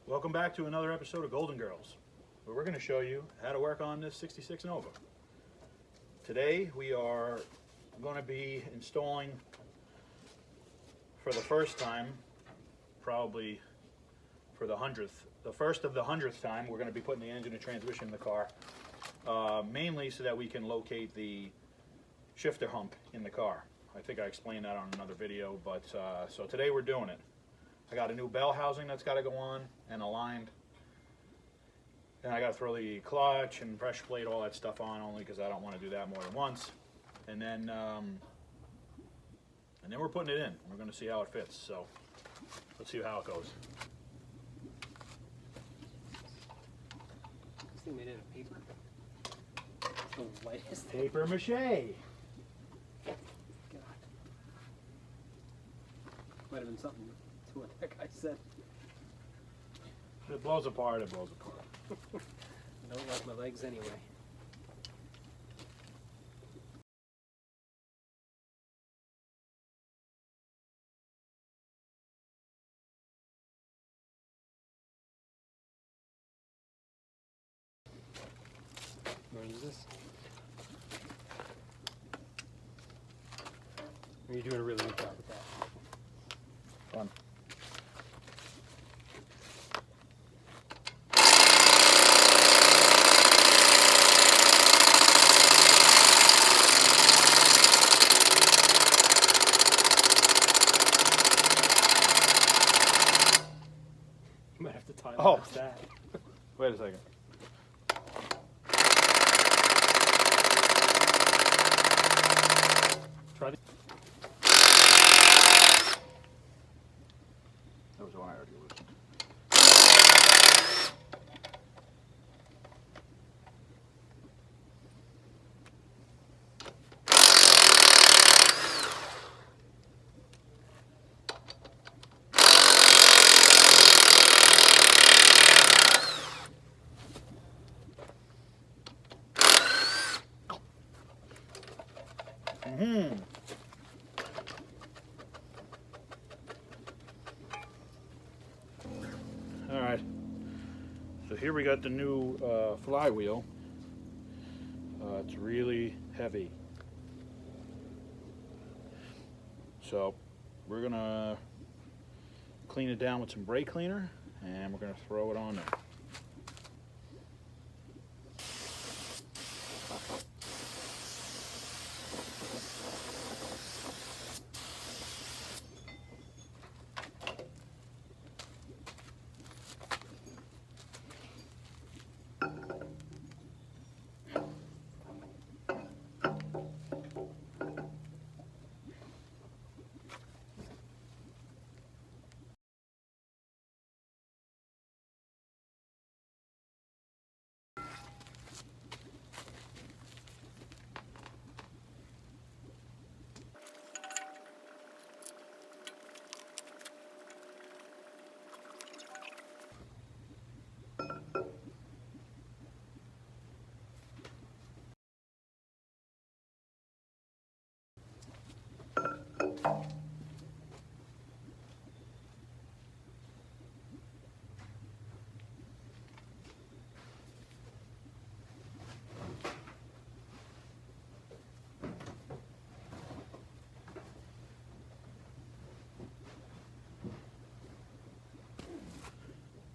Welcome back to another episode of Golden Girls, where we're going to show you how to work on this 66 Nova. Today we are going to be installing, for the first time, probably for the first of the 100th time, we're going to be putting the engine and transmission in the car, mainly so that we can locate the shifter hump in the car. I think I explained that on another video, but so today we're doing it. I got a new bell housing that's got to go on and aligned. And I got to throw the clutch and pressure plate, all that stuff on, only because I don't want to do that more than once. And then we're putting it in. We're going to see how it fits. So let's see how it goes. This thing made out of paper. It's the lightest thing. Paper mache. God. Might have been something to what that guy said. It blows apart, it blows apart. I don't like my legs anyway. You want to use this? Or are you doing a really good job with that? Fun. You might have to time Oh. that. Wait a second. Try to. That was the one I already loosened. All right, so here we got the new flywheel. It's really heavy. So we're gonna clean it down with some brake cleaner and we're gonna throw it on there.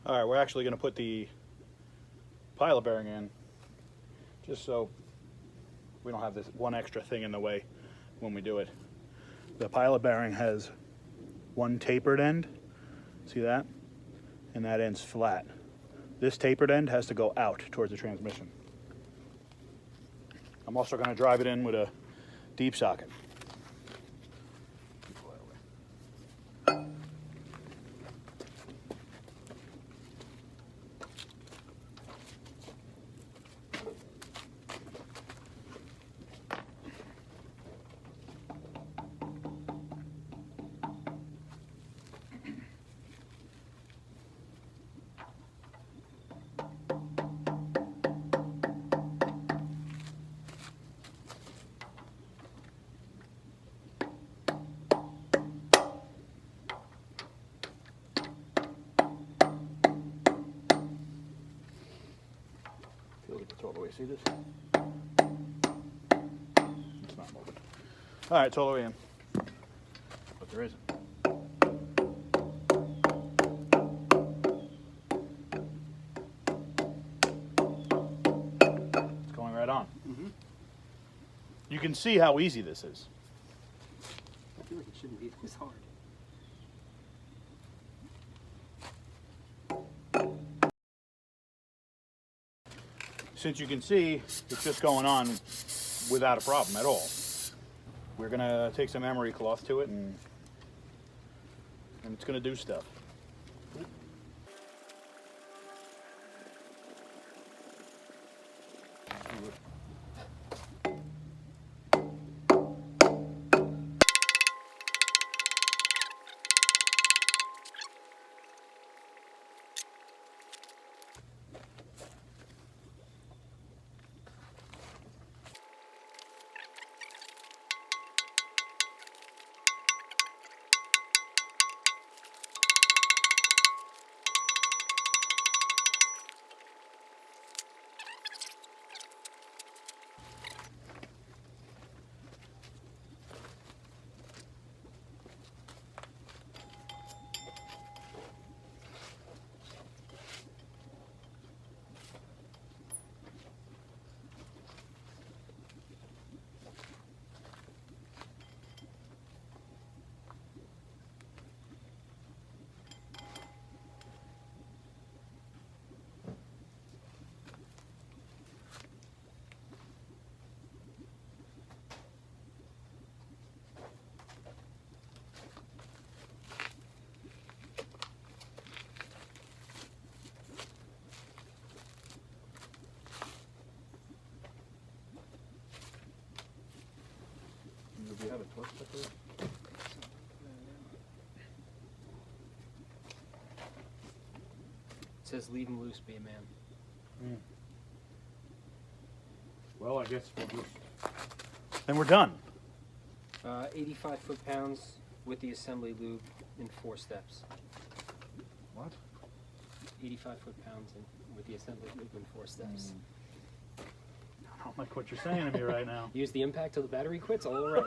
All right, we're actually going to put the pilot bearing in just so we don't have this one extra thing in the way when we do it. The pilot bearing has one tapered end, see that? And that end's flat. This tapered end has to go out towards the transmission. I'm also going to drive it in with a deep socket. way. See this? It's not moving. All right, it's all the way in. But there isn't. It's going right on. Mm-hmm. You can see how easy this is. I feel like it shouldn't be this hard. Since you can see, it's just going on without a problem at all. We're gonna take some emery cloth to it and it's gonna do stuff. Do you have a torque sticker? It says leave him loose, be a man. Well, I guess we'll just... Then we're done. 85 foot-pounds with the assembly lube in 4 steps. What? 85 foot-pounds with the assembly lube in 4 steps. I don't like what you're saying to me right now. Use the impact till the battery quits, all right.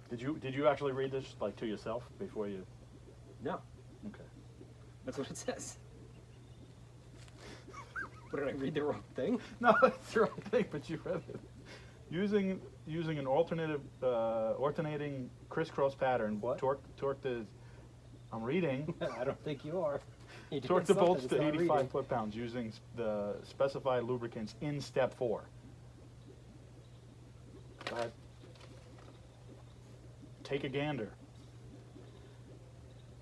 Did you actually read this like to yourself before you? No, Okay. that's what it says. What, did I read the wrong thing? No, it's the wrong thing, but you read it. Using an alternating crisscross pattern. What? Torque the. I'm reading. I don't think you are. You're doing Torque the something bolts that's to not 85 reading. foot-pounds using the specified lubricants in step 4. Go ahead. Take a gander.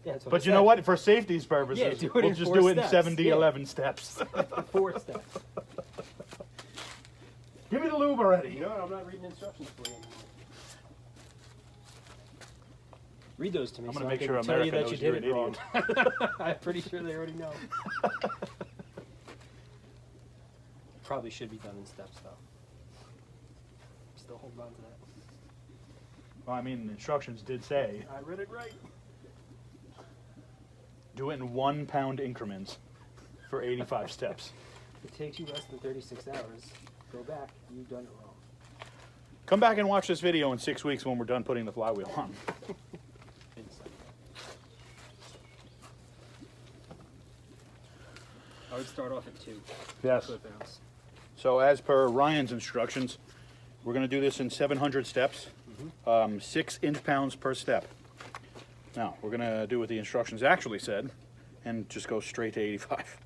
Yeah, that's what But I you know said. what? For safety's purposes, Yeah, do it we'll in just 4 do it in steps. 70, Yeah. 11 steps. 4 steps. Give me the lube already. You know what? I'm not reading instructions for you anymore. Read those to me I'm so gonna I make can sure tell you America that you knows did you're it an wrong. I'm pretty sure they already know. Probably should be done in steps, though. Still holding on to that. Well, I mean, the instructions did say I read it right. do it in 1 pound increments for 85 steps. If it takes you less than 36 hours, go back. You've done it wrong. Come back and watch this video in 6 weeks when we're done putting the flywheel on. Inside. I would start off at 2 Yes. foot-pounds. So as per Ryan's instructions, we're going to do this in 700 steps, 6 inch-pounds per step. Now, we're going to do what the instructions actually said and just go straight to 85.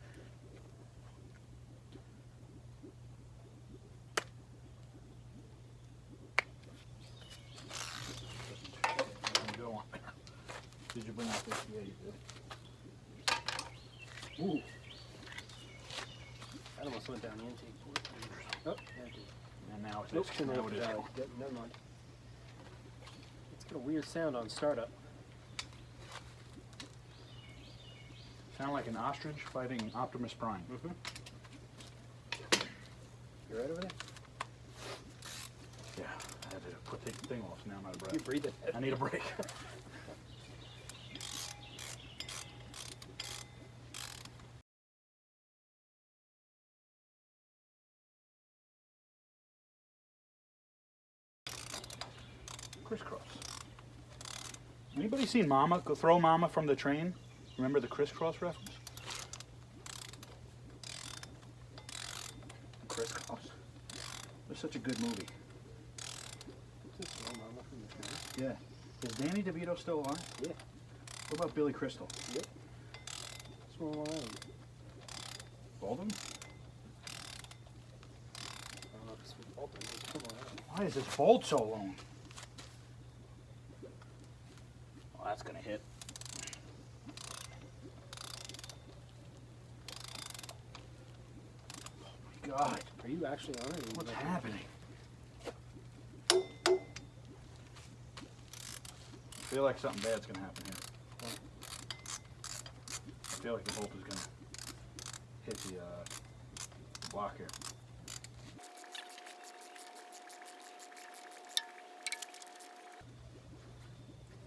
Did you bring out this? Yeah, you did. Ooh. That almost went down the intake port. Oh, yeah, it did. And now it Nope, is. Now it is. never mind. It's got a weird sound on startup. Sound like an ostrich fighting Optimus Prime. You right over there? Yeah, I had to put the thing off, so now I'm out of breath. You breathe it. I need a break. Anybody seen Mama throw Mama from the train? Remember the crisscross reference? Crisscross. It was such a good movie. Yeah. Is Danny DeVito still alive? Yeah. What about Billy Crystal? Yep. What's wrong with that? Welding? I don't know if it's with Walton. Come on. Why is this bolt so long? Oh, that's gonna hit. Oh my God. Are you actually on it? What's happening? I feel like something bad's gonna happen here. I feel like the bolt is gonna hit the block here.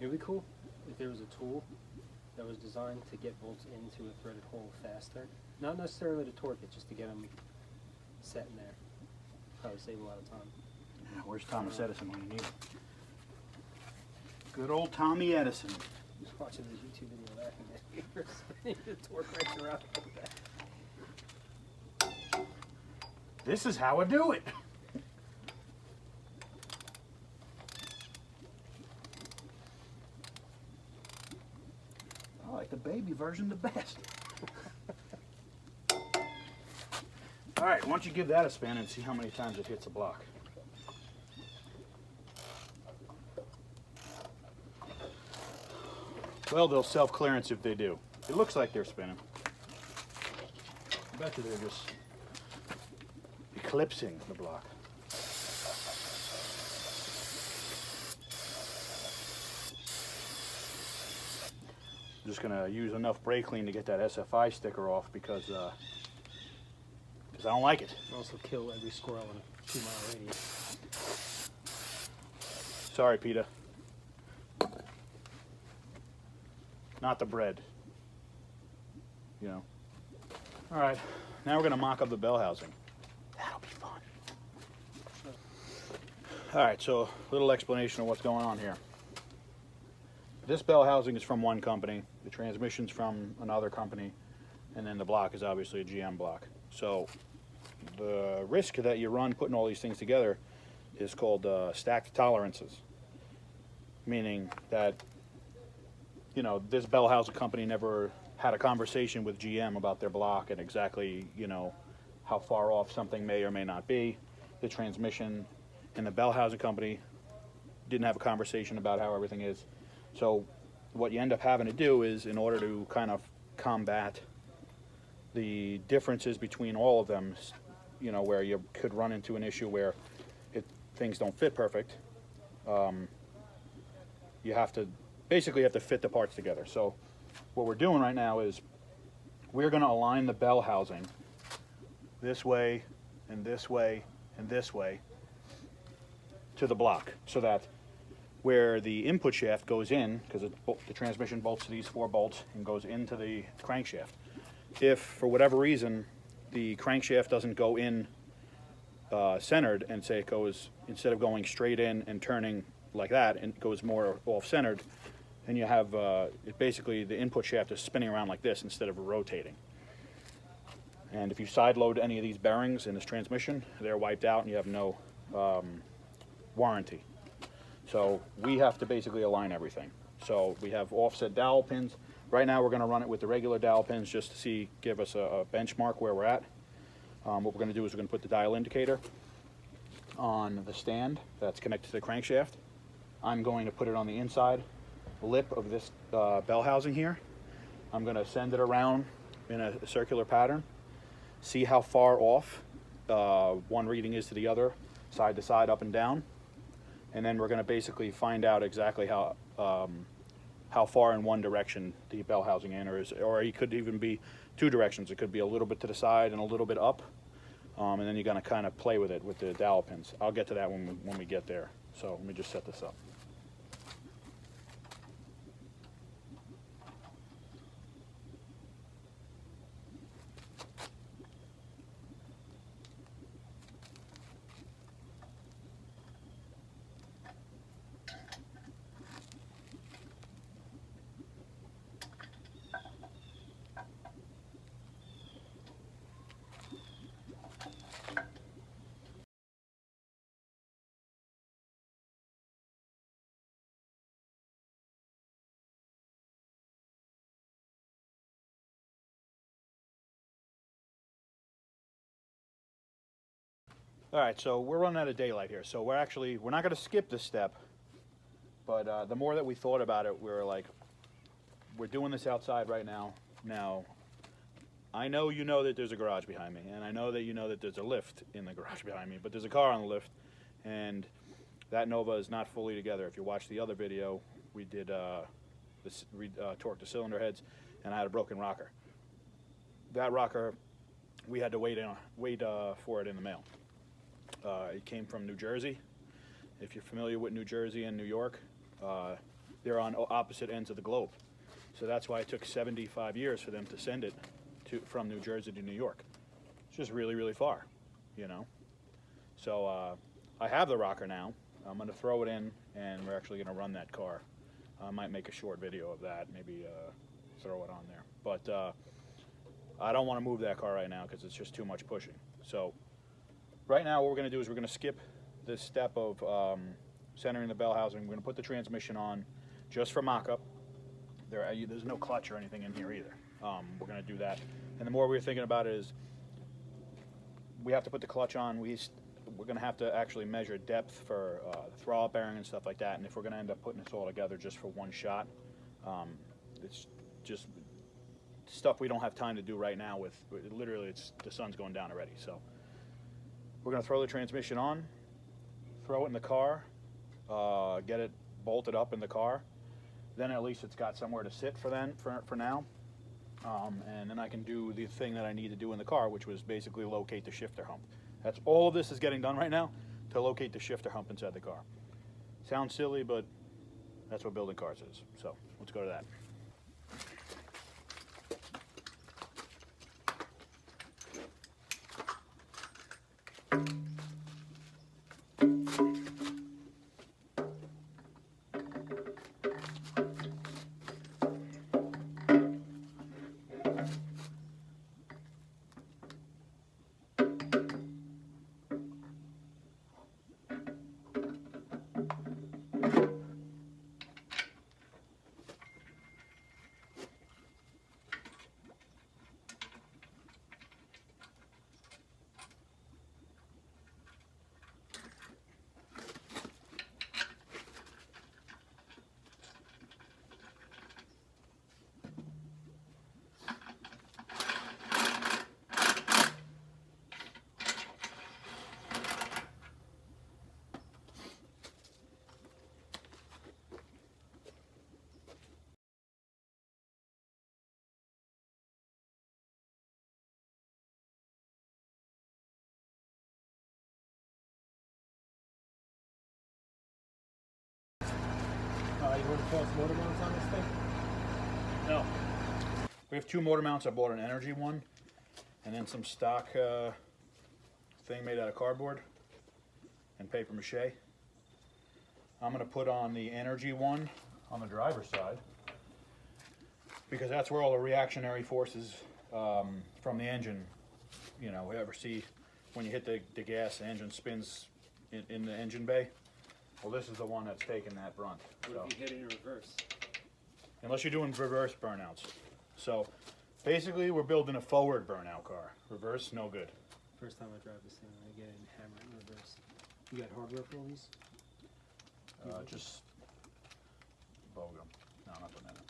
It would be cool if there was a tool that was designed to get bolts into a threaded hole faster. Not necessarily to torque it, just to get them set in there. Probably save a lot of time. Yeah, where's Thomas Edison when you need him? Good old Tommy Edison. Just watching this YouTube video of that and the torque wrench around like that. This is how I do it. I like the baby version the best. All right, why don't you give that a spin and see how many times it hits a block. Well, they'll self-clearance if they do. It looks like they're spinning. I bet you they're just eclipsing the block. I'm just gonna use enough brake clean to get that SFI sticker off because I don't like it. Also kill every squirrel in a 2 mile radius. Sorry, PETA. Not the bread. You know. All right, now we're gonna mock up the bell housing. That'll be fun. All right, so a little explanation of what's going on here. This bell housing is from one company, the transmission's from another company, and then the block is obviously a GM block. So the risk that you run putting all these things together is called stacked tolerances, meaning that, you know, this bell housing company never had a conversation with GM about their block and exactly, you know, how far off something may or may not be. The transmission and the bell housing company didn't have a conversation about how everything is. So what you end up having to do is, in order to kind of combat the differences between all of them, you know, where you could run into an issue where things don't fit perfect, you have to basically fit the parts together. So what we're doing right now is we're going to align the bell housing this way and this way and this way to the block, so that where the input shaft goes in, because the transmission bolts to these 4 bolts and goes into the crankshaft. If, for whatever reason, the crankshaft doesn't go in centered, and say it goes, instead of going straight in and turning like that, and it goes more off-centered, and you have, basically the input shaft is spinning around like this instead of rotating. And if you side load any of these bearings in this transmission, they're wiped out and you have no warranty. So we have to basically align everything. So we have offset dowel pins. Right now we're going to run it with the regular dowel pins just to see, give us a benchmark where we're at. What we're going to do is we're going to put the dial indicator on the stand that's connected to the crankshaft. I'm going to put it on the inside lip of this bell housing here. I'm going to send it around in a circular pattern, see how far off one reading is to the other, side to side, up and down. And then we're going to basically find out exactly how far in one direction the bell housing enters, or it could even be 2 directions. It could be a little bit to the side and a little bit up, and then you're going to kind of play with it with the dowel pins. I'll get to that when we get there. So let me just set this up. All right, so we're running out of daylight here, so we're not going to skip this step. But the more that we thought about it, we were like, we're doing this outside right now. Now, I know you know that there's a garage behind me, and I know that you know that there's a lift in the garage behind me, but there's a car on the lift, and that Nova is not fully together. If you watch the other video, we did torqued the cylinder heads, and I had a broken rocker. That rocker, we had to wait for it in the mail. It came from New Jersey. If you're familiar with New Jersey and New York, they're on opposite ends of the globe. So that's why it took 75 years for them to send it from New Jersey to New York. It's just really, really far, you know. So I have the rocker now. I'm going to throw it in, and we're actually going to run that car. I might make a short video of that, maybe throw it on there. But I don't want to move that car right now because it's just too much pushing. So right now what we're going to do is we're going to skip this step of centering the bell housing. We're going to put the transmission on just for mock-up. There's no clutch or anything in here either. We're going to do that. And the more we were thinking about it is we have to put the clutch on. We're going to have to actually measure depth for the throttle bearing and stuff like that. And if we're going to end up putting this all together just for one shot, it's just stuff we don't have time to do right now. Literally, the sun's going down already. So we're going to throw the transmission on, throw it in the car, get it bolted up in the car. Then at least it's got somewhere to sit for now. And then I can do the thing that I need to do in the car, which was basically locate the shifter hump. That's all of this is getting done right now, to locate the shifter hump inside the car. Sounds silly, but that's what building cars is. So let's go to that. You want to toss motor mounts on this thing? No. We have two motor mounts. I bought an energy one, and then some stock thing made out of cardboard and paper mache. I'm going to put on the energy one on the driver's side because that's where all the reactionary forces from the engine, you know, we ever see when you hit the gas, the engine spins in the engine bay. Well, this is the one that's taking that brunt. What if you hit it in reverse? Unless you're doing reverse burnouts. So basically we're building a forward burnout car. Reverse, no good. First time I drive this thing, I get it and hammer it in reverse. You got hardware for all these? Just Bogum. No, not the minute.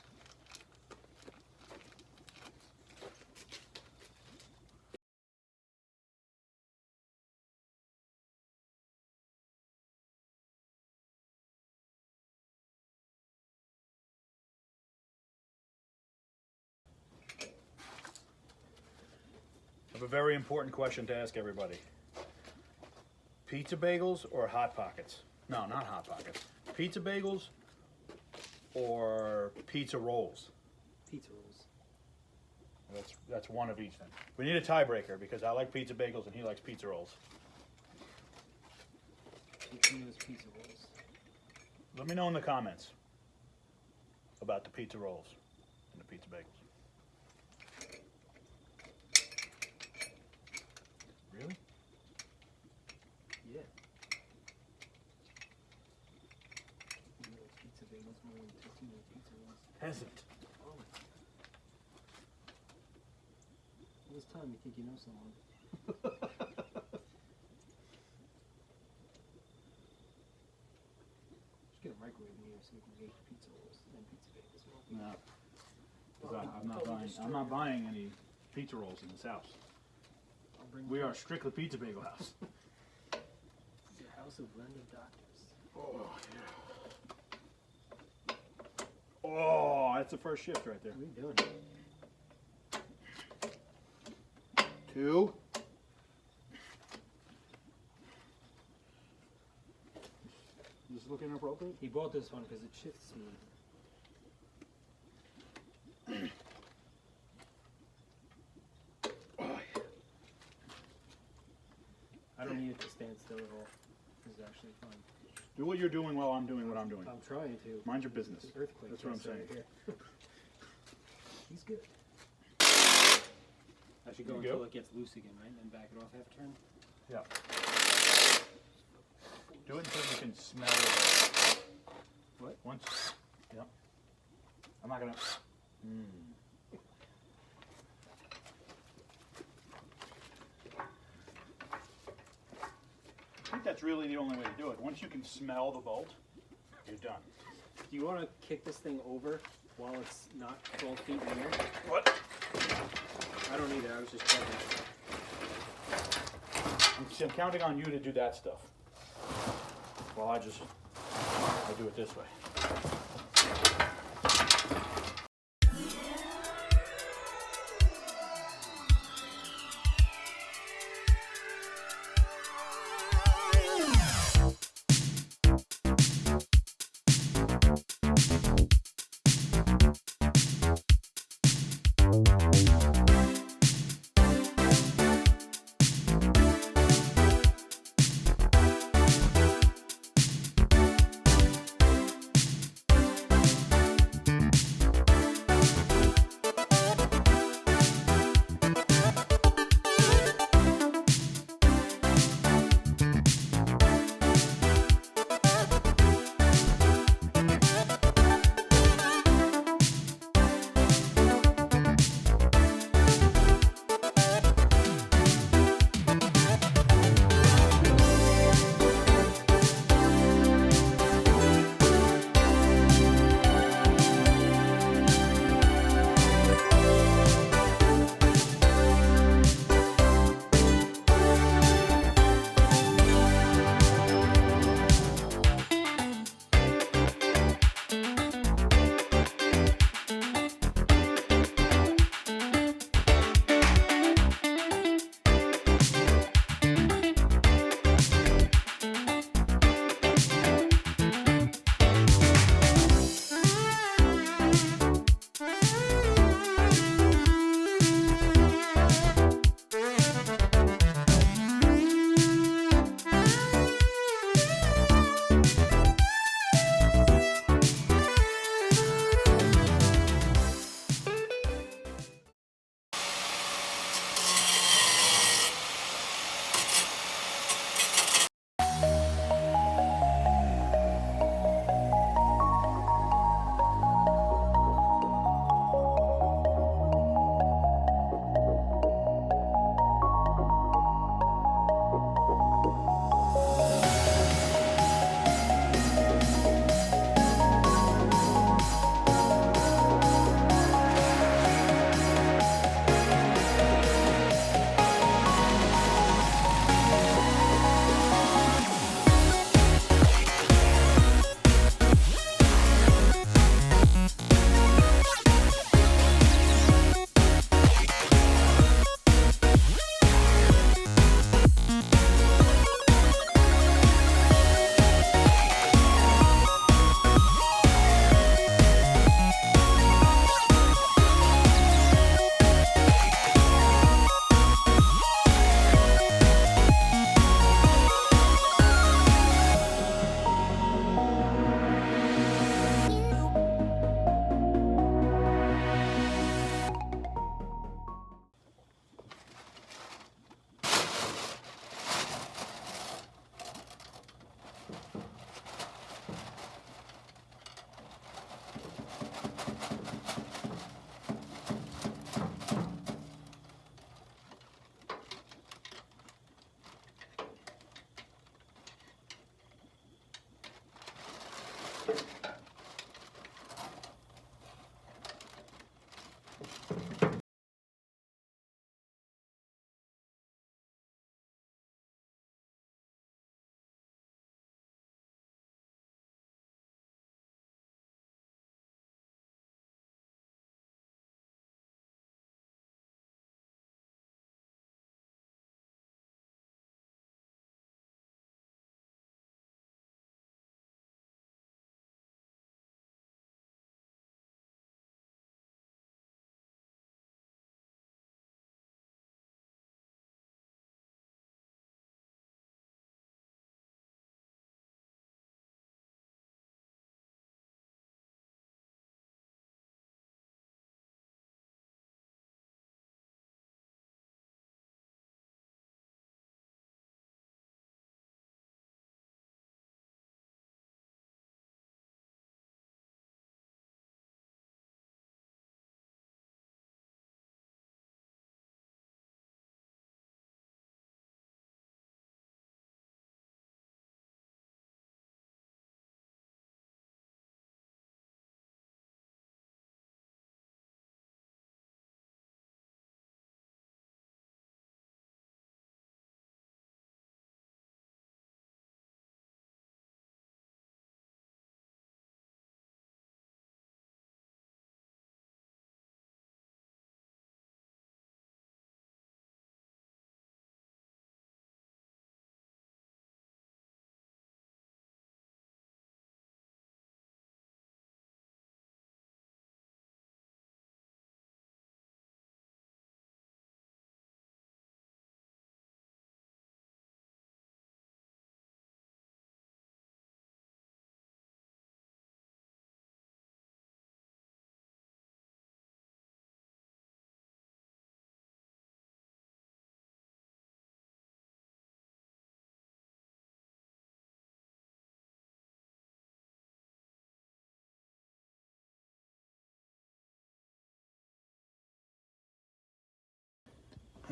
I have a very important question to ask everybody. Pizza bagels or Hot Pockets? No, not Hot Pockets. Pizza bagels or pizza rolls? Pizza rolls. That's one of each then. We need a tiebreaker because I like pizza bagels and he likes pizza rolls. Which one is pizza rolls? Let me know in the comments about the pizza rolls and the pizza bagels. Really? Yeah. Pizza bagels more than pizza rolls. Hasn't. Oh. All this time you think you know someone. microwave in here so we can make pizza rolls and pizza bagels. No. 'Cause I'm not buying any pizza rolls in this house. I'll bring We are strictly pizza bagel house. It's a house of random doctors. Oh, yeah. Oh, that's the first shift right there. What are you doing? 2. Is this looking appropriate? He bought this one because it shifts smooth. I don't need it to stand still at all. This is actually fun. Do what you're doing while I'm doing what I'm doing. I'm trying to. Mind your business. It's an earthquake. That's what I'm just right saying. here. He's good. I should go There you until go. it gets loose again, right? And then back it off half turn. Yeah. Do it until you can smell it. What? Once. Yep. I'm not gonna. I think that's really the only way to do it. Once you can smell the bolt, you're done. Do you want to kick this thing over while it's not 12 feet in the air? What? I don't need it. I was just checking. I'm counting on you to do that stuff. Well, I do it this way.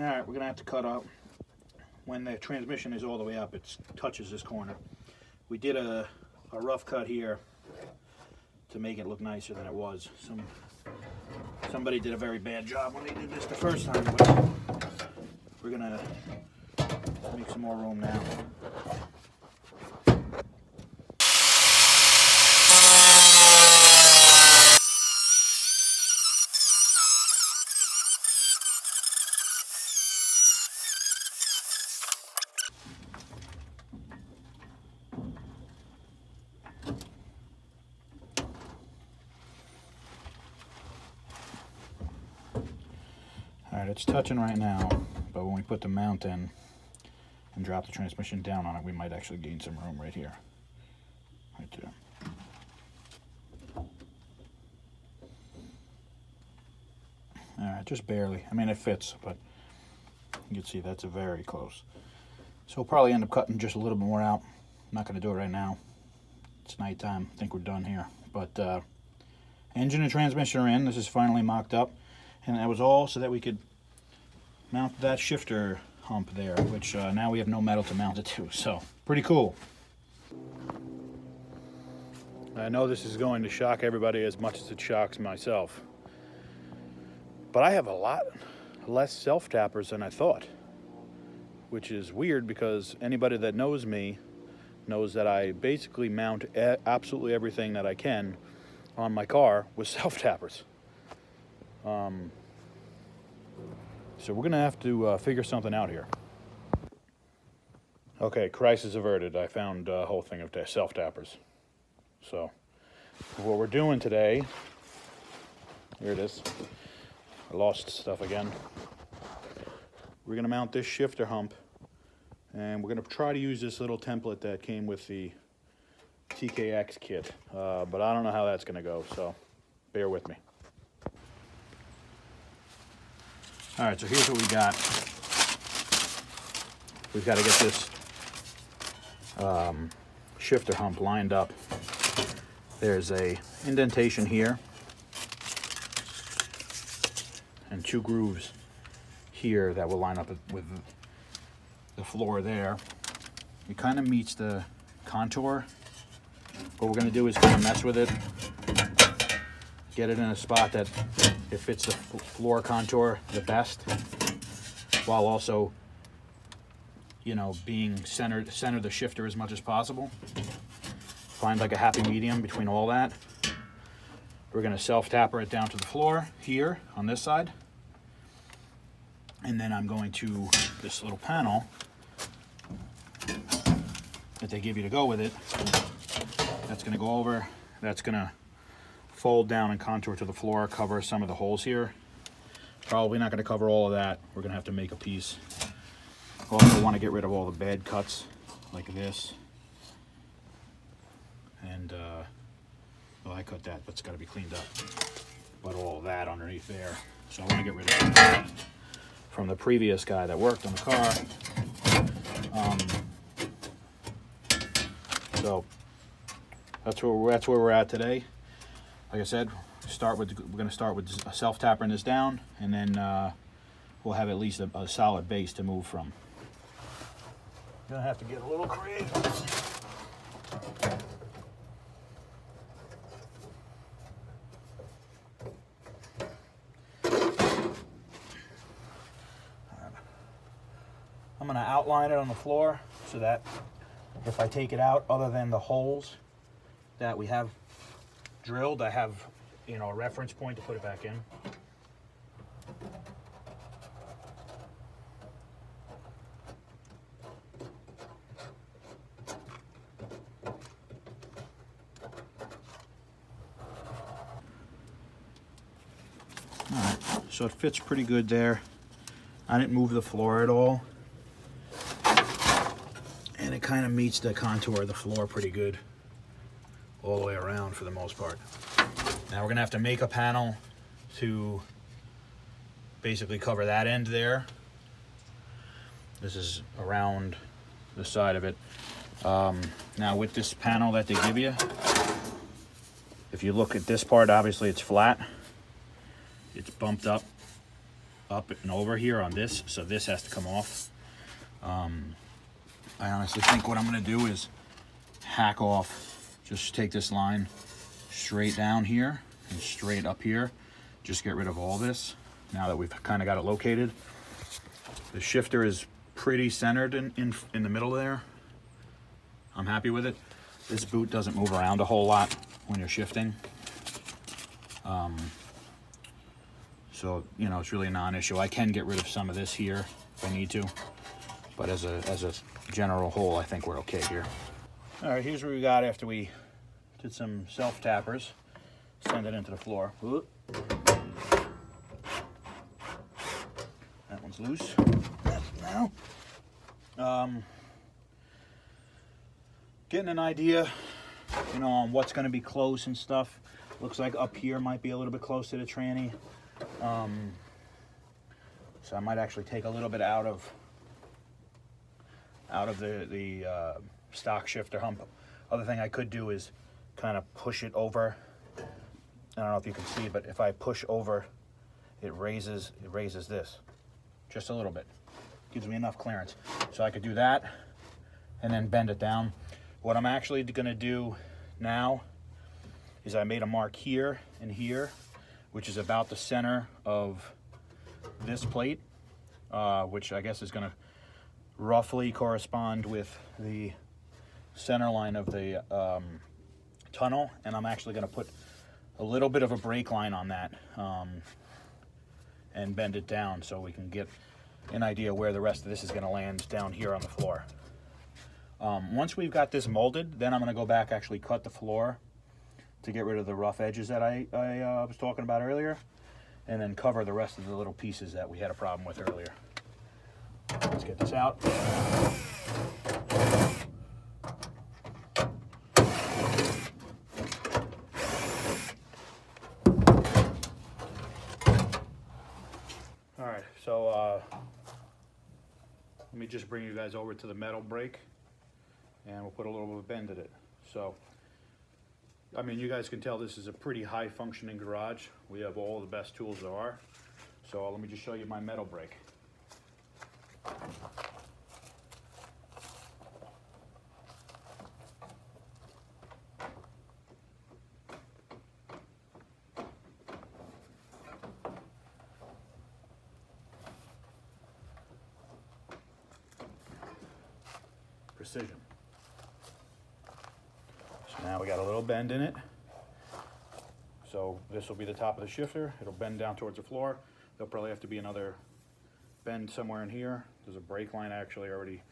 All right, we're gonna have to cut up. When the transmission is all the way up, it touches this corner. We did a rough cut here to make it look nicer than it was. Somebody did a very bad job when they did this the first time, but we're gonna make some more room now. Alright, it's touching right now, but when we put the mount in and drop the transmission down on it, we might actually gain some room right here. Right there. Alright, just barely. I mean, it fits, but you can see that's very close. So we'll probably end up cutting just a little bit more out. I'm not going to do it right now. It's nighttime. I think we're done here. But engine and transmission are in. This is finally mocked up. And that was all so that we could mount that shifter hump there, which now we have no metal to mount it to. So, pretty cool. I know this is going to shock everybody as much as it shocks myself. But I have a lot less self-tappers than I thought. Which is weird because anybody that knows me knows that I basically mount absolutely everything that I can on my car with self-tappers. So we're gonna have to figure something out here. Okay, crisis averted. I found a whole thing of self-tappers. So what we're doing today, here it is. I lost stuff again. We're gonna mount this shifter hump, and we're gonna try to use this little template that came with the TKX kit, but I don't know how that's gonna go, so bear with me. All right, so here's what we got. We've got to get this shifter hump lined up. There's a indentation here and 2 grooves here that will line up with the floor there. It kind of meets the contour. What we're going to do is kind of mess with it, get it in a spot that it fits the floor contour the best, while also, you know, being center the shifter as much as possible. Find like a happy medium between all that. We're going to self-tapper it down to the floor here on this side. And then I'm going to, this little panel that they give you to go with it, that's going to go over, that's going to fold down and contour to the floor, cover some of the holes here. Probably not going to cover all of that. We're going to have to make a piece. Also want to get rid of all the bad cuts like this. And, well, I cut that, but it's got to be cleaned up. But all of that underneath there. So I want to get rid of that from the previous guy that worked on the car. So that's where we're at today. Like I said, we're going to start with self-tappering this down, and then we'll have at least a solid base to move from. Gonna have to get a little creative. I'm gonna outline it on the floor so that if I take it out, other than the holes that we have drilled, I have, you know, a reference point to put it back in. Alright, so it fits pretty good there. I didn't move the floor at all. And it kind of meets the contour of the floor pretty good all the way around for the most part. Now we're gonna have to make a panel to basically cover that end there. This is around the side of it. Now with this panel that they give you, if you look at this part, obviously it's flat. It's bumped up up and over here on this, so this has to come off. I honestly think what I'm going to do is hack off, just take this line straight down here and straight up here, just get rid of all this now that we've kind of got it located. The shifter is pretty centered in the middle there. I'm happy with it. This boot doesn't move around a whole lot when you're shifting. So, you know, it's really a non-issue. I can get rid of some of this here if I need to, but as a general whole, I think we're okay here. All right, here's what we got after we did some self-tappers. Send it into the floor. Whoop. That one's loose. Now, getting an idea, you know, on what's going to be close and stuff. Looks like up here might be a little bit close to the tranny. So I might actually take a little bit out of the stock shifter hump. Other thing I could do is kind of push it over. I don't know if you can see, but if I push over, it raises this just a little bit. Gives me enough clearance. So I could do that and then bend it down. What I'm actually going to do now is I made a mark here and here, which is about the center of this plate, which I guess is going to roughly correspond with the center line of the tunnel. And I'm actually going to put a little bit of a brake line on that and bend it down so we can get an idea where the rest of this is going to land down here on the floor. Once we've got this molded, then I'm going to go back, actually cut the floor to get rid of the rough edges that I was talking about earlier, and then cover the rest of the little pieces that we had a problem with earlier. Let's get this out. All right, so let me just bring you guys over to the metal brake, and we'll put a little bit of bend in it. So, I mean, you guys can tell this is a pretty high functioning garage. We have all the best tools there are. So let me just show you my metal brake. Precision. So now we got a little bend in it. So this will be the top of the shifter. It'll bend down towards the floor. There'll probably have to be another bend somewhere in here. There's a brake line actually already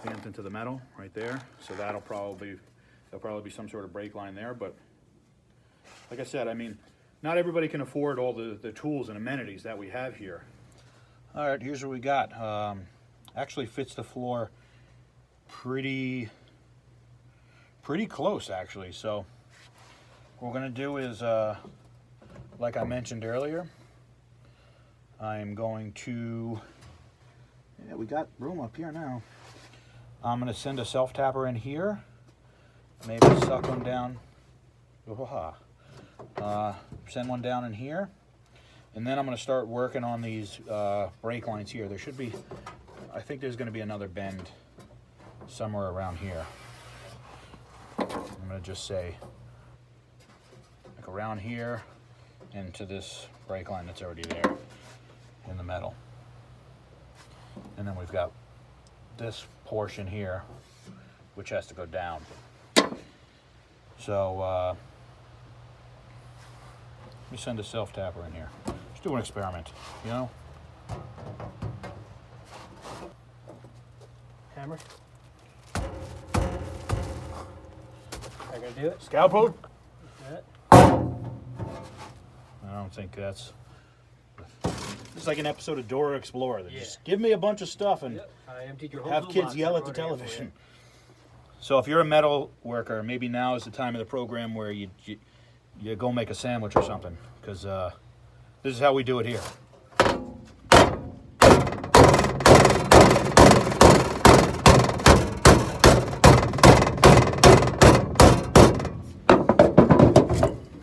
stamped into the metal right there. So there'll probably be some sort of brake line there. But like I said, I mean, not everybody can afford all the tools and amenities that we have here. All right, here's what we got. Actually fits the floor pretty close actually. So what we're gonna do is, like I mentioned earlier, I'm going to, yeah, we got room up here now. I'm gonna send a self-tapper in here, maybe suck one down, send one down in here, and then I'm gonna start working on these brake lines here. There should be, I think there's gonna be another bend somewhere around here. I'm gonna just say like around here into this brake line that's already there in the metal. And then we've got this portion here which has to go down. So let me send a self-tapper in here. Just do an experiment, you know? Hammer. I gonna do it? Scalpel? That. I don't think that's... It's like an episode of Dora Explorer. They Yeah. just give me a bunch of stuff and I emptied your whole have toolbox. kids yell I at the brought it here for television. you. So if you're a metal worker, maybe now is the time of the program where you go make a sandwich or something, because this is how we do it here.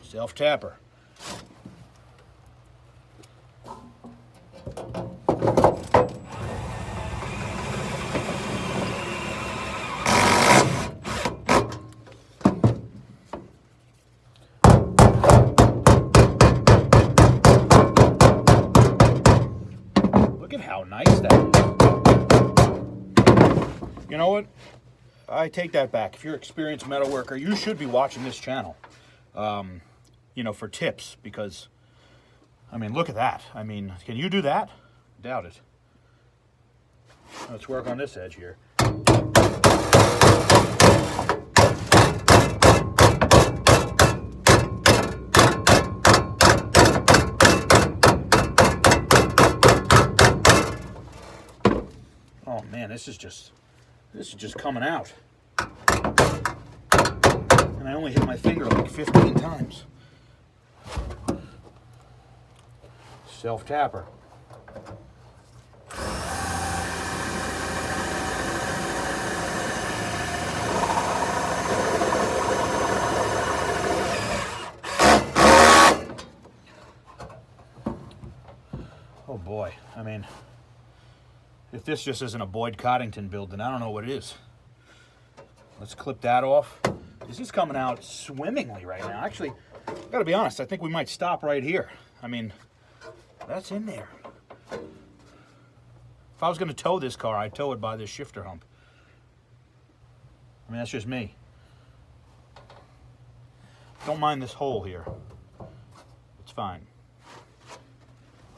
Self-tapper. You know what? I take that back. If you're an experienced metal worker, you should be watching this channel, you know, for tips, because, I mean, look at that. I mean, can you do that? Doubt it. Let's work on this edge here. Oh man, this is just coming out. And I only hit my finger like 15 times. Self-tapper. Oh boy, I mean, if this just isn't a Boyd Coddington build, then I don't know what it is. Let's clip that off. This is coming out swimmingly right now. Actually, I gotta be honest, I think we might stop right here. I mean, that's in there. If I was gonna tow this car, I'd tow it by this shifter hump. I mean, that's just me. Don't mind this hole here. It's fine.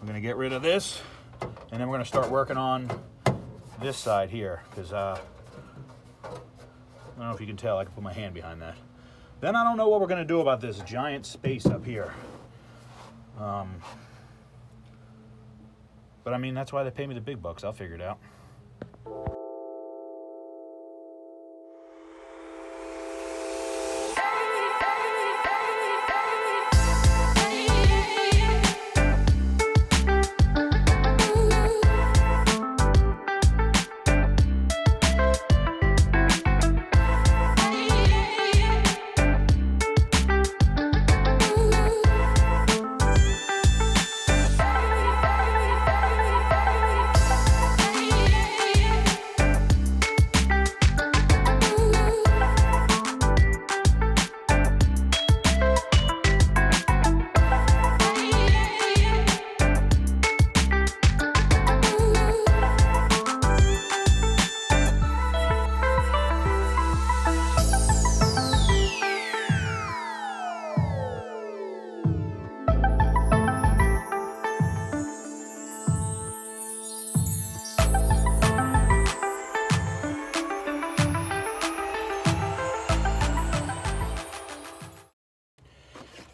I'm gonna get rid of this, and then we're gonna start working on this side here, because I don't know if you can tell, I can put my hand behind that. Then I don't know what we're gonna do about this giant space up here. But I mean, that's why they pay me the big bucks. I'll figure it out.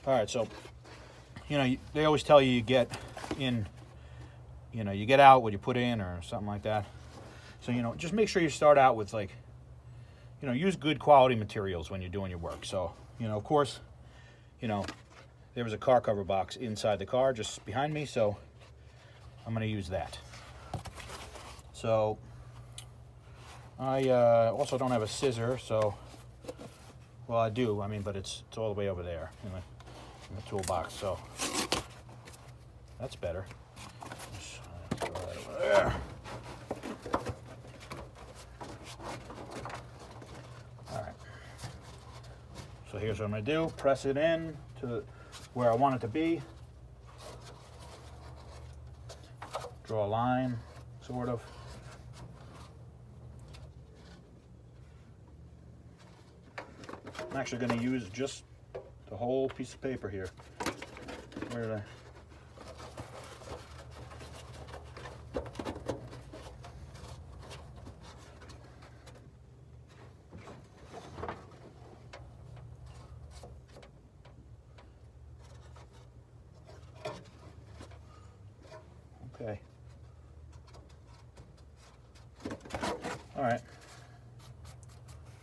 All right, so, you know, they always tell you get in, you know, you get out what you put in or something like that. So, you know, just make sure you start out with, like, you know, use good quality materials when you're doing your work. So, you know, of course, you know, there was a car cover box inside the car just behind me, so I'm going to use that. So, I also don't have a scissor, so, well, I do, I mean, but it's all the way over there in the toolbox, so that's better. Just throw that over there. All right. So here's what I'm going to do. Press it in to where I want it to be. Draw a line, sort of. I'm actually going to use just the whole piece of paper here. Where did I? Okay. All right.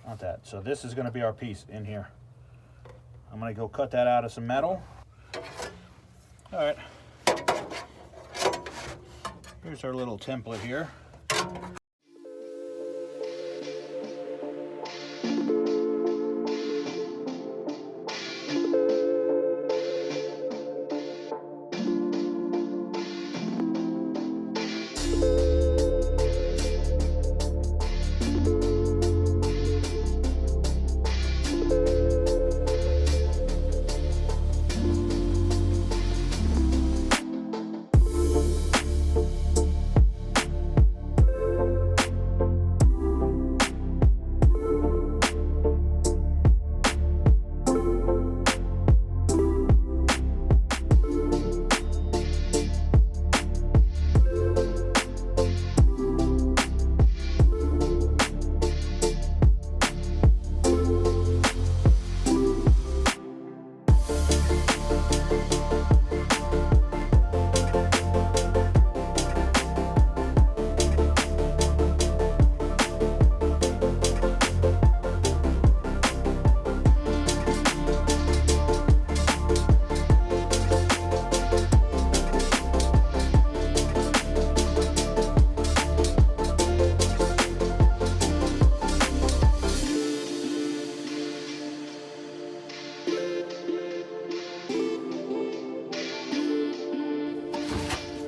Not that. So this is going to be our piece in here. I'm going to go cut that out of some metal. All right. Here's our little template here.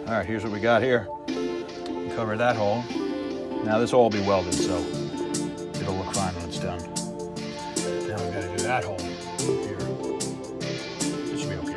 All right, here's what we got here. Cover that hole. Now this hole will be welded, so it'll look fine when it's done. Now we've got to do that hole here. This should be okay.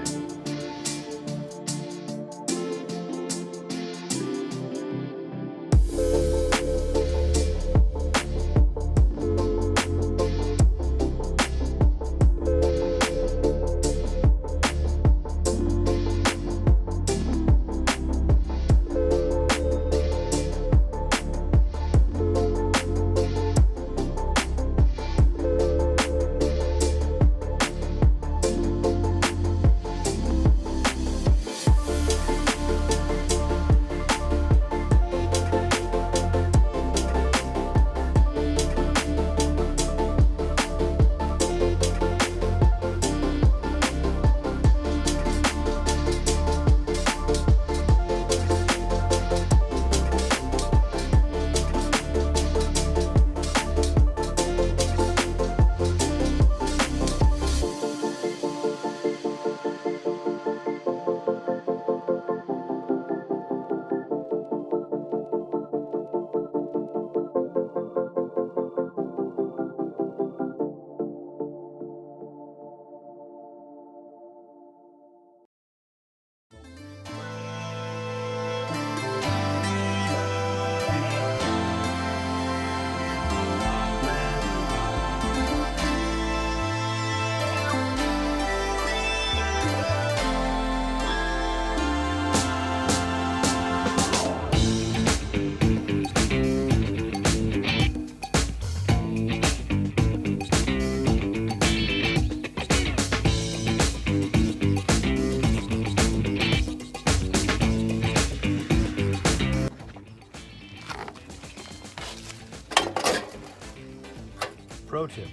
Pro tip,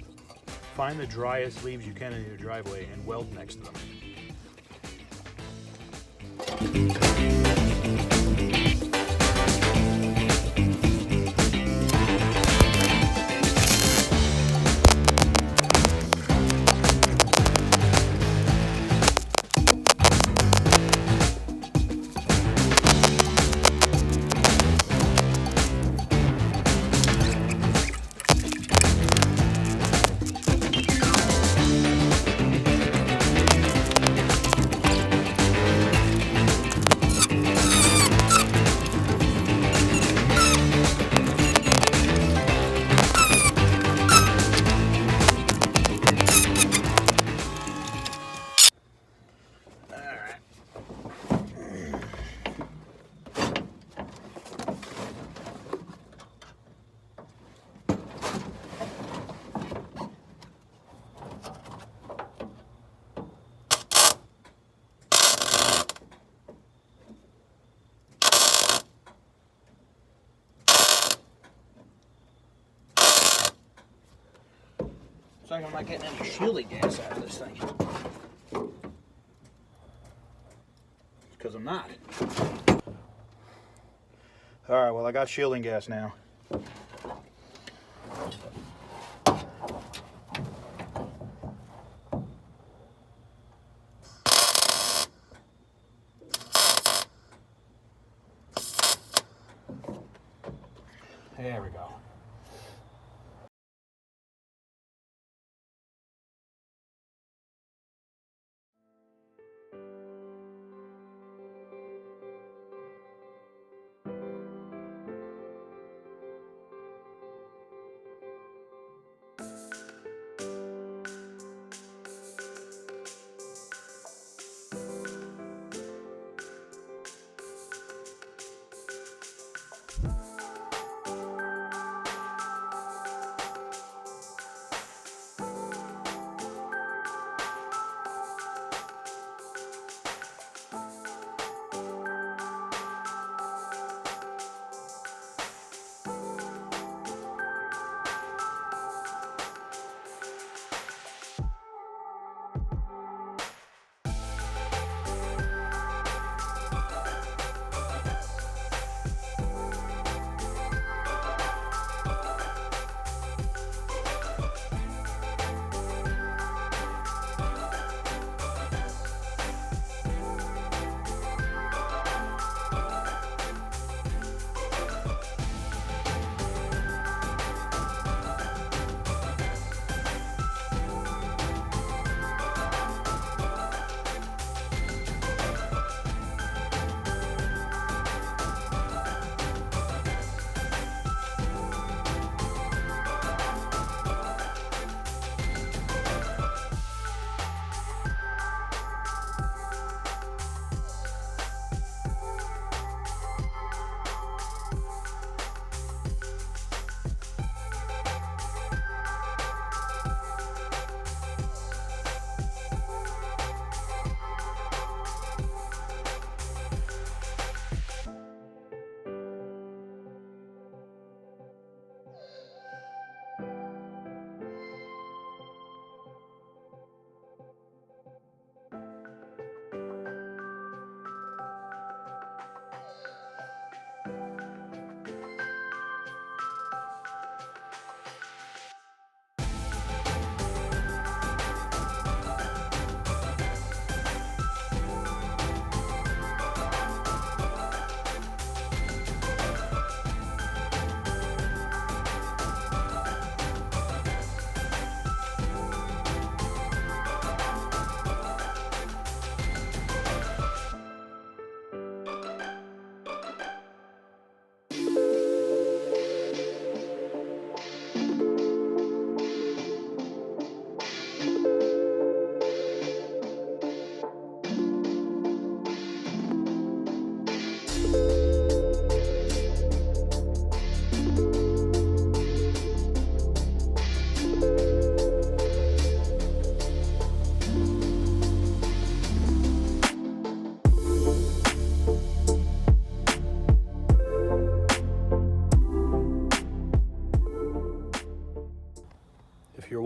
find the driest leaves you can in your driveway and weld next to them. Looks like I'm not getting any shielding gas out of this thing. Because I'm not. Alright, well I got shielding gas now. There we go.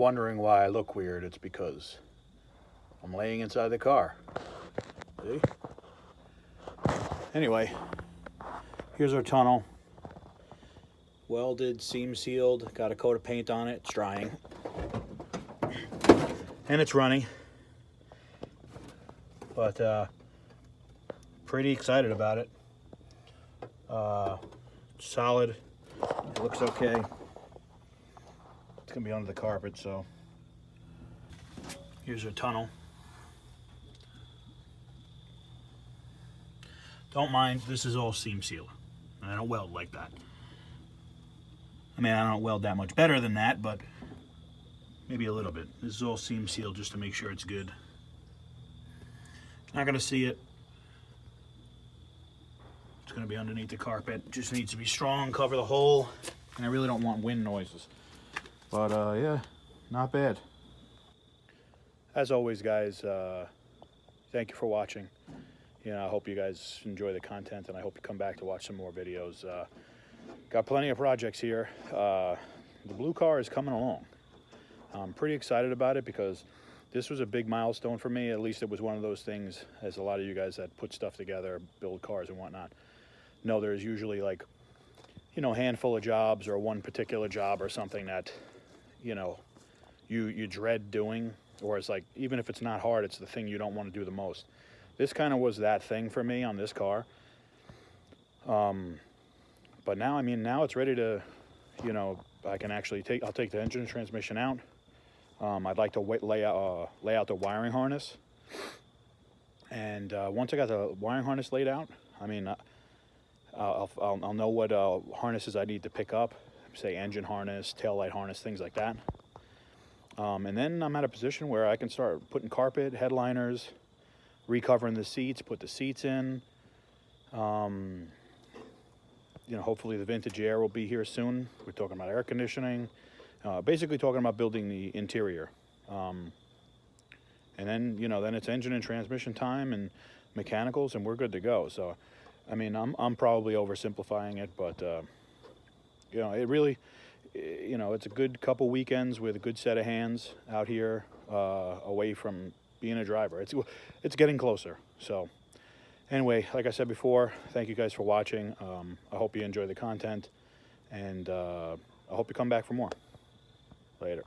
wondering why I look weird, it's because I'm laying inside the car. See? Anyway, here's our tunnel. Welded, seam sealed, got a coat of paint on it, it's drying. And it's running. But pretty excited about it. Solid. It looks okay. It's gonna be under the carpet, so here's our tunnel. Don't mind, this is all seam sealed. And I don't weld like that. I mean, I don't weld that much better than that, but maybe a little bit. This is all seam sealed just to make sure it's good. Not gonna see it. It's gonna be underneath the carpet. Just needs to be strong, cover the hole. And I really don't want wind noises. But yeah, not bad. As always, guys, thank you for watching. You know, I hope you guys enjoy the content, and I hope you come back to watch some more videos. Got plenty of projects here. The blue car is coming along. I'm pretty excited about it because this was a big milestone for me. At least it was one of those things, as a lot of you guys that put stuff together, build cars and whatnot, know there's usually like, you know, a handful of jobs or one particular job or something that, you know, you dread doing, or it's like, even if it's not hard, it's the thing you don't want to do the most. This kind of was that thing for me on this car. But now, I mean, now it's ready to, you know, I can actually I'll take the engine and transmission out. I'd like to lay out the wiring harness. And once I got the wiring harness laid out, I mean, I'll know what harnesses I need to pick up, say engine harness, taillight harness, things like that. And then I'm at a position where I can start putting carpet, headliners, recovering the seats, put the seats in. You know, hopefully the vintage air will be here soon. We're talking about air conditioning, basically talking about building the interior. And then, you know, then it's engine and transmission time and mechanicals, and we're good to go. So, I mean, I'm probably oversimplifying it, but, you know, it really, you know, it's a good couple weekends with a good set of hands out here, away from being a driver. It's getting closer. So anyway, like I said before, thank you guys for watching. I hope you enjoy the content, and I hope you come back for more. Later.